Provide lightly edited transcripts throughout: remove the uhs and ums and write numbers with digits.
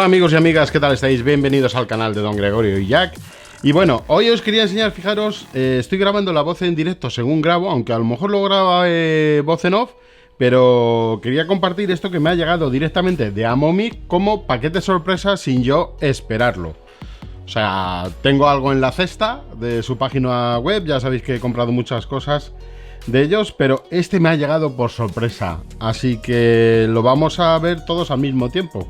Hola amigos y amigas, ¿qué tal estáis? Bienvenidos al canal de Don Gregorio y Jack. Y bueno, hoy os quería enseñar, fijaros, estoy grabando la voz en directo según grabo, aunque a lo mejor lo graba voz en off, pero quería compartir esto que me ha llegado directamente de Amomic como paquete sorpresa sin yo esperarlo. O sea, tengo algo en la cesta de su página web, ya sabéis que he comprado muchas cosas de ellos, pero este me ha llegado por sorpresa, así que lo vamos a ver todos al mismo tiempo.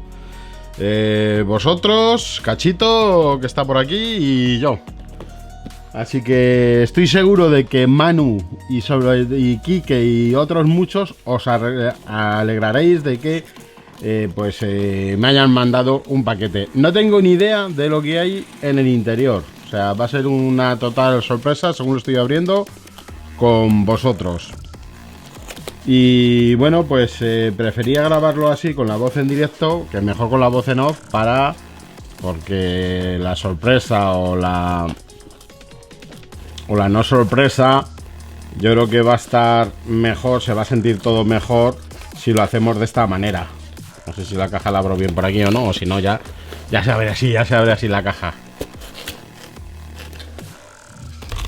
Vosotros, Cachito, que está por aquí, y yo. Así que estoy seguro de que Manu y Quique y otros muchos os alegraréis de que me hayan mandado un paquete. No tengo ni idea de lo que hay en el interior. O sea, va a ser una total sorpresa según lo estoy abriendo con vosotros. Y bueno, pues prefería grabarlo así con la voz en directo, que mejor con la voz en off, porque la sorpresa o la no sorpresa, yo creo que va a estar mejor, se va a sentir todo mejor si lo hacemos de esta manera. No sé si la caja la abro bien por aquí o no, o si no ya se abre así la caja.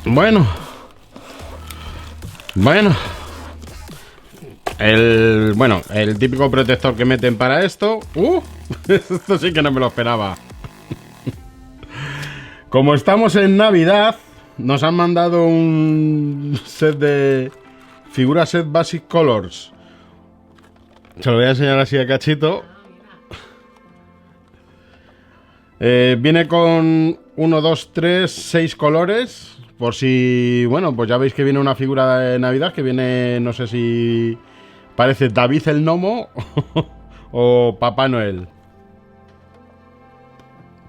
Bueno. El típico protector que meten para esto. Esto sí que no me lo esperaba. Como estamos en Navidad, nos han mandado un set de figuras set Basic Colors. Se lo voy a enseñar así a Cachito. Viene con 1, 2, 3, 6 colores. Por si, bueno, pues ya veis que viene una figura de Navidad que viene, no sé si parece David el Gnomo o Papá Noel.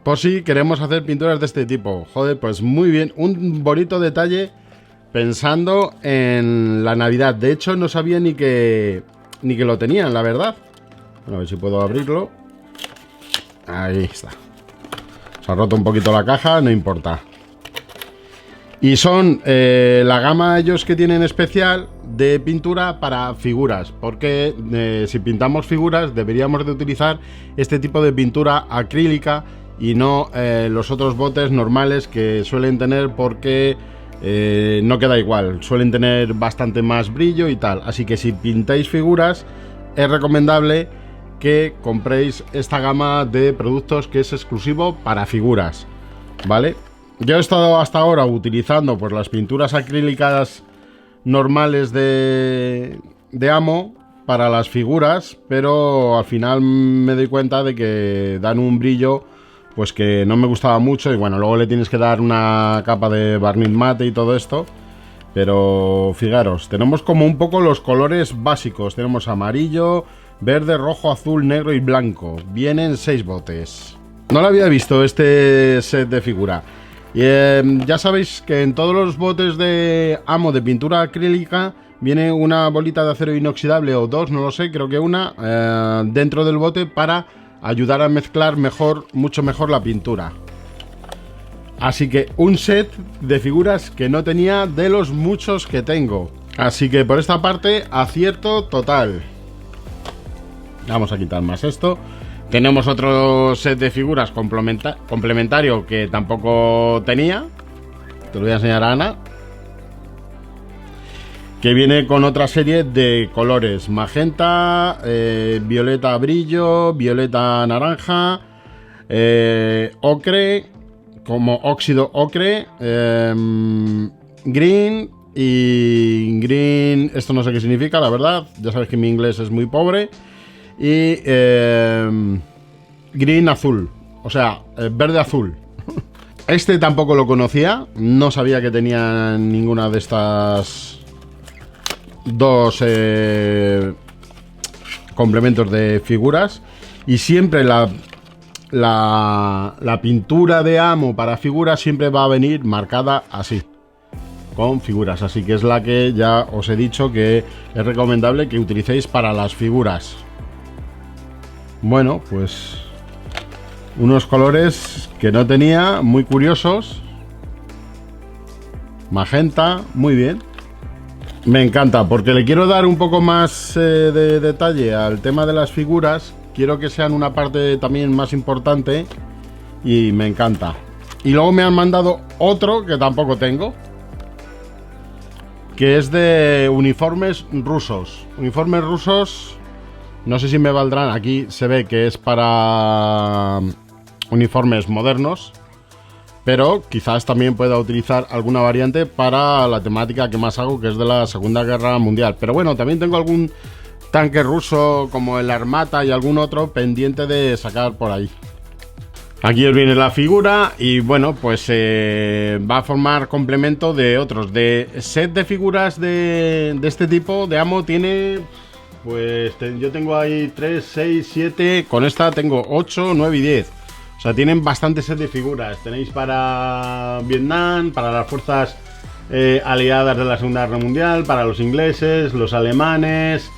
Por si queremos hacer pinturas de este tipo. Joder, pues muy bien, un bonito detalle pensando en la Navidad. De hecho, no sabía ni que lo tenían, la verdad. Bueno, a ver si puedo abrirlo. Ahí está. Se ha roto un poquito la caja, no importa. Y son la gama ellos que tienen especial de pintura para figuras, porque si pintamos figuras deberíamos de utilizar este tipo de pintura acrílica y no los otros botes normales que suelen tener, porque no queda igual, suelen tener bastante más brillo y tal. Así que si pintáis figuras es recomendable que compréis esta gama de productos que es exclusivo para figuras, ¿vale? Yo he estado hasta ahora utilizando pues las pinturas acrílicas normales de Amo para las figuras, pero al final me doy cuenta de que dan un brillo pues que no me gustaba mucho, y bueno, luego le tienes que dar una capa de barniz mate y todo esto. Pero fijaros, tenemos como un poco los colores básicos, tenemos amarillo, verde, rojo, azul, negro y blanco. Vienen 6 botes. No lo había visto este set de figura. Y ya sabéis que en todos los botes de Amo de pintura acrílica viene una bolita de acero inoxidable, o dos, no lo sé, creo que una, dentro del bote para ayudar a mezclar mucho mejor la pintura. Así que un set de figuras que no tenía de los muchos que tengo. Así que por esta parte, acierto total. Vamos a quitar más esto. Tenemos otro set de figuras complementario que tampoco tenía. Te lo voy a enseñar a Ana. Que viene con otra serie de colores. Magenta, violeta brillo, violeta naranja, ocre, como óxido ocre, green y green. Esto no sé qué significa, la verdad. Ya sabes que mi inglés es muy pobre. Y green azul, o sea, verde azul. Este tampoco lo conocía, no sabía que tenía ninguna de estas dos complementos de figuras. Y siempre la pintura de Amo para figuras siempre va a venir marcada así, con figuras. Así que es la que ya os he dicho que es recomendable que utilicéis para las figuras. Bueno, pues unos colores que no tenía, muy curiosos. Magenta, muy bien. Me encanta, porque le quiero dar un poco más de detalle al tema de las figuras, quiero que sean una parte también más importante y me encanta. Y luego me han mandado otro que tampoco tengo, que es de uniformes rusos. Uniformes rusos, no sé si me valdrán. Aquí se ve que es para uniformes modernos, pero quizás también pueda utilizar alguna variante para la temática que más hago, que es de la Segunda Guerra Mundial. Pero bueno, también tengo algún tanque ruso como el Armata y algún otro pendiente de sacar por ahí. Aquí os viene la figura y bueno, pues va a formar complemento de otros. De set de figuras de este tipo de Ammo tiene, pues yo tengo ahí 3, 6, 7, con esta tengo 8, 9 y 10. O sea, tienen bastante set de figuras. Tenéis para Vietnam, para las fuerzas aliadas de la Segunda Guerra Mundial, para los ingleses, los alemanes...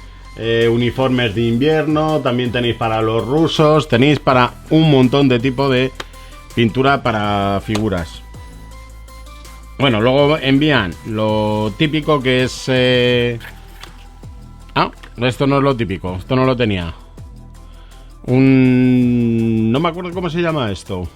uniformes de invierno, también tenéis para los rusos, tenéis para un montón de tipo de pintura para figuras. Bueno, luego envían lo típico que es... esto no es lo típico, esto no lo tenía. No me acuerdo cómo se llama esto.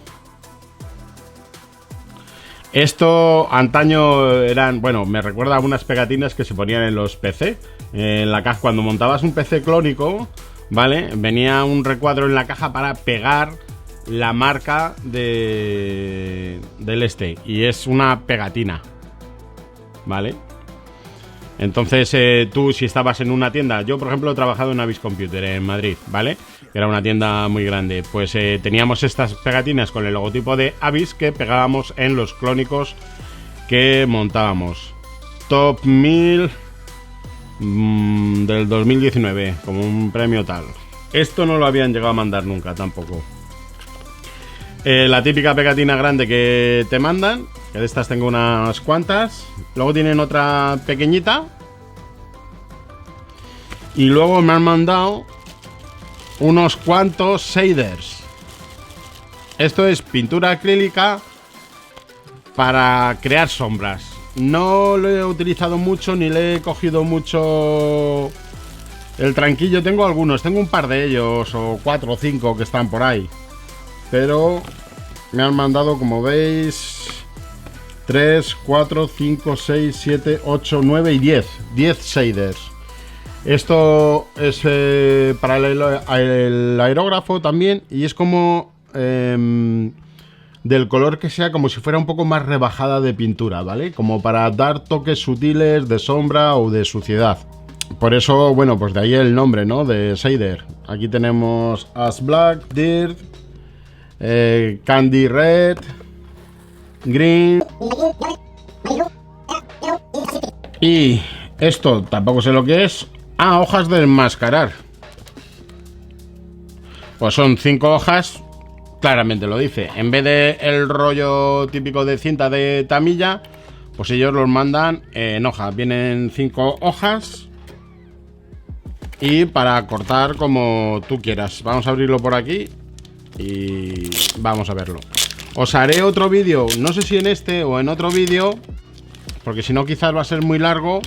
Esto antaño eran, bueno, me recuerda a unas pegatinas que se ponían en los PC. En la caja, cuando montabas un PC clónico, ¿vale? Venía un recuadro en la caja para pegar la marca del y es una pegatina, ¿vale? Entonces tú, si estabas en una tienda, yo por ejemplo he trabajado en Avis Computer en Madrid, ¿vale? Era una tienda muy grande. Pues teníamos estas pegatinas con el logotipo de Avis que pegábamos en los clónicos que montábamos. Top 1000 del 2019, como un premio tal. Esto no lo habían llegado a mandar nunca tampoco. La típica pegatina grande que te mandan, que de estas tengo unas cuantas. Luego tienen otra pequeñita. Y luego me han mandado unos cuantos shaders. Esto es pintura acrílica para crear sombras. No lo he utilizado mucho ni le he cogido mucho el tranquillo. Tengo algunos, tengo un par de ellos, o 4 o 5 que están por ahí. Pero me han mandado, como veis, 3, 4, 5, 6, 7, 8, 9 y 10. 10 shaders. Esto es para el aerógrafo también. Y es como... del color que sea, como si fuera un poco más rebajada de pintura, ¿vale? Como para dar toques sutiles de sombra o de suciedad. Por eso, bueno, pues de ahí el nombre, ¿no? De shader. Aquí tenemos Ash Black, Dirt, Candy Red, Green. Y esto tampoco sé lo que es. Hojas de enmascarar. Pues son 5 hojas. Claramente lo dice. En vez de el rollo típico de cinta de tamilla, pues ellos los mandan en hojas. Vienen 5 hojas. Y para cortar como tú quieras. Vamos a abrirlo por aquí y vamos a verlo. Os haré otro vídeo, no sé si en este o en otro vídeo, porque si no quizás va a ser muy largo,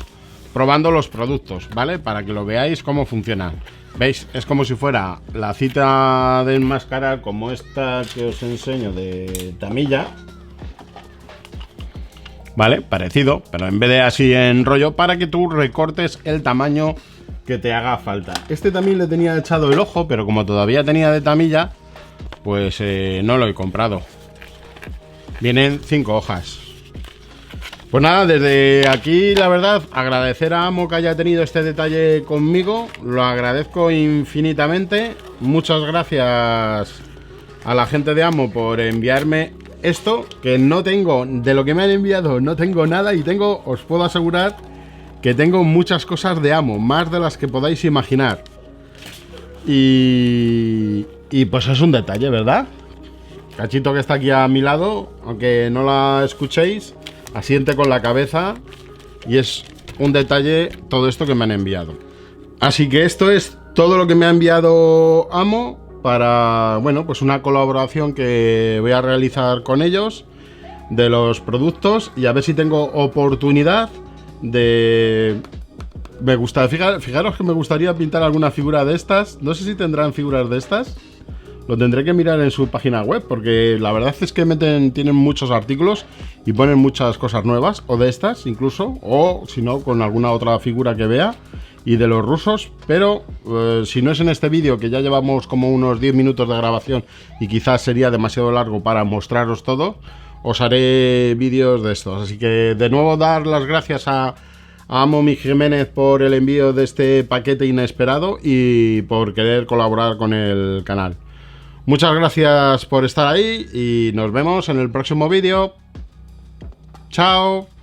probando los productos, ¿vale? Para que lo veáis cómo funciona. ¿Veis? Es como si fuera la cinta de enmascarar, como esta que os enseño de tamilla, ¿vale? Parecido, pero en vez de así en rollo, para que tú recortes el tamaño que te haga falta. Este también le tenía echado el ojo, pero como todavía tenía de tamilla, pues no lo he comprado. Vienen 5 hojas. Pues nada, desde aquí la verdad agradecer a Ammo que haya tenido este detalle conmigo. Lo agradezco infinitamente. Muchas gracias a la gente de Ammo por enviarme esto, que no tengo, de lo que me han enviado no tengo nada, y tengo, os puedo asegurar que tengo muchas cosas de Ammo, más de las que podáis imaginar. Y pues es un detalle, ¿verdad? Cachito, que está aquí a mi lado, aunque no la escuchéis, asiente con la cabeza, y es un detalle todo esto que me han enviado. Así que esto es todo lo que me ha enviado Ammo para, bueno, pues una colaboración que voy a realizar con ellos de los productos, y a ver si tengo oportunidad de Me gusta, fijaros que me gustaría pintar alguna figura de estas. No sé si tendrán figuras de estas. Lo tendré que mirar en su página web, porque la verdad es que tienen muchos artículos y ponen muchas cosas nuevas, o de estas incluso, o si no, con alguna otra figura que vea, y de los rusos. Pero si no es en este vídeo, que ya llevamos como unos 10 minutos de grabación y quizás sería demasiado largo para mostraros todo, os haré vídeos de estos. Así que de nuevo dar las gracias a Momi Jiménez por el envío de este paquete inesperado y por querer colaborar con el canal. Muchas gracias por estar ahí y nos vemos en el próximo vídeo. Chao.